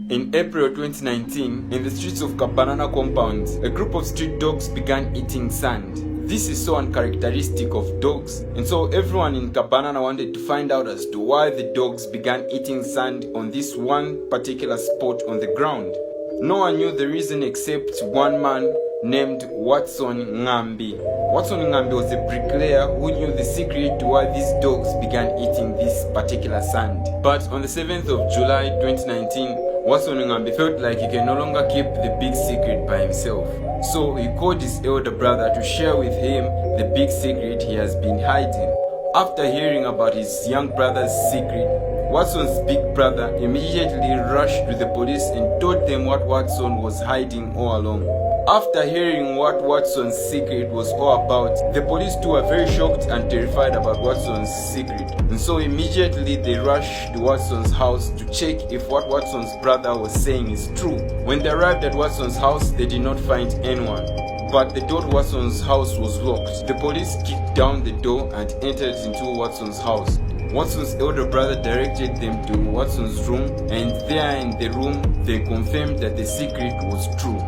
In April 2019, in the streets of Kabanana compound, a group of street dogs began eating sand. This is so uncharacteristic of dogs, and so everyone in Kabanana wanted to find out as to why the dogs began eating sand on this one particular spot on the ground. No one knew the reason except one man named Watson Ngambi. Watson Ngambi was a bricklayer who knew the secret to why these dogs began eating this particular sand. But on the 7th of July 2019, Watson Ngambi felt like he can no longer keep the big secret by himself. So he called his elder brother to share with him the big secret he has been hiding. After hearing about his young brother's secret, Watson's big brother immediately rushed to the police and told them what Watson was hiding all along. After hearing what Watson's secret was all about, the police too were very shocked and terrified about Watson's secret. And so immediately they rushed to Watson's house to check if what Watson's brother was saying is true. When they arrived at Watson's house, they did not find anyone. But the door to Watson's house was locked. The police kicked down the door and entered into Watson's house. Watson's elder brother directed them to Watson's room, and there in the room, they confirmed that the secret was true.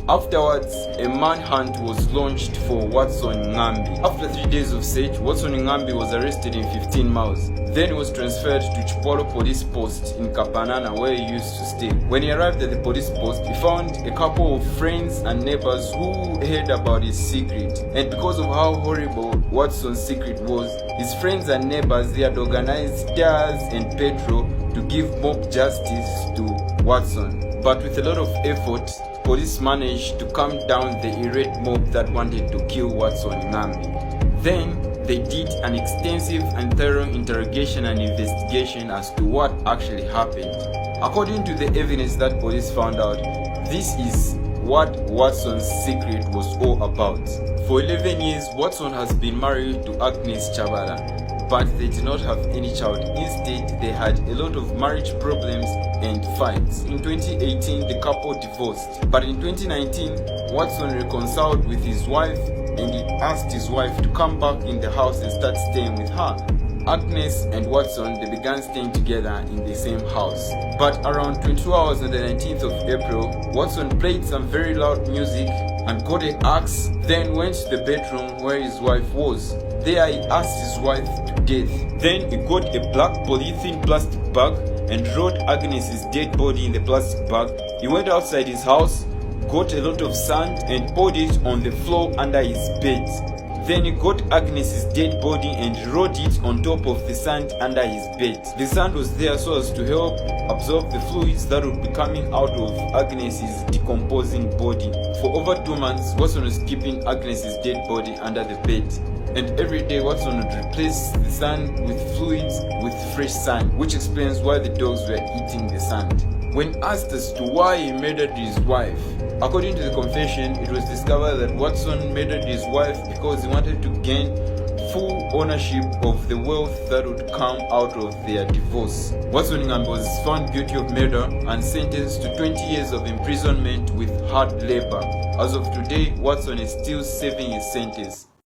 Afterwards, a manhunt was launched for Watson Ngambi. After 3 days of search, Watson Ngambi was arrested in 15 miles. Then he was transferred to Chipolo police post in Kabanana, where he used to stay. When he arrived at the police post, he found a couple of friends and neighbors who heard about his secret. And because of how horrible Watson's secret was, his friends and neighbors, they had organized stairs and petrol to give mob justice to Watson. But with a lot of effort, police managed to calm down the irate mob that wanted to kill Watson Ngambi. Then they did an extensive and thorough interrogation and investigation as to what actually happened. According to the evidence that police found out, this is what Watson's secret was all about. For 11 years, Watson has been married to Agnes Chabala, but they did not have any child. Instead, they had a lot of marriage problems and fights. In 2018, the couple divorced. But in 2019, Watson reconciled with his wife and he asked his wife to come back in the house and start staying with her. Agnes and Watson, they began staying together in the same house. But around 22 hours on the 19th of April, Watson played some very loud music and got an axe, then went to the bedroom where his wife was. There he asked his wife to death. Then he got a black polythene plastic bag and rolled Agnes's dead body in the plastic bag. He went outside his house, got a lot of sand and poured it on the floor under his bed. Then he got Agnes's dead body and rolled it on top of the sand under his bed. The sand was there so as to help absorb the fluids that would be coming out of Agnes's decomposing body. For over 2 months, Watson was keeping Agnes's dead body under the bed. And every day Watson would replace the sand with fluids with fresh sand, which explains why the dogs were eating the sand. When asked as to why he murdered his wife, according to the confession, it was discovered that Watson murdered his wife because he wanted to gain full ownership of the wealth that would come out of their divorce. Watson Ngambi was found guilty of murder and sentenced to 20 years of imprisonment with hard labor. As of today, Watson is still serving his sentence.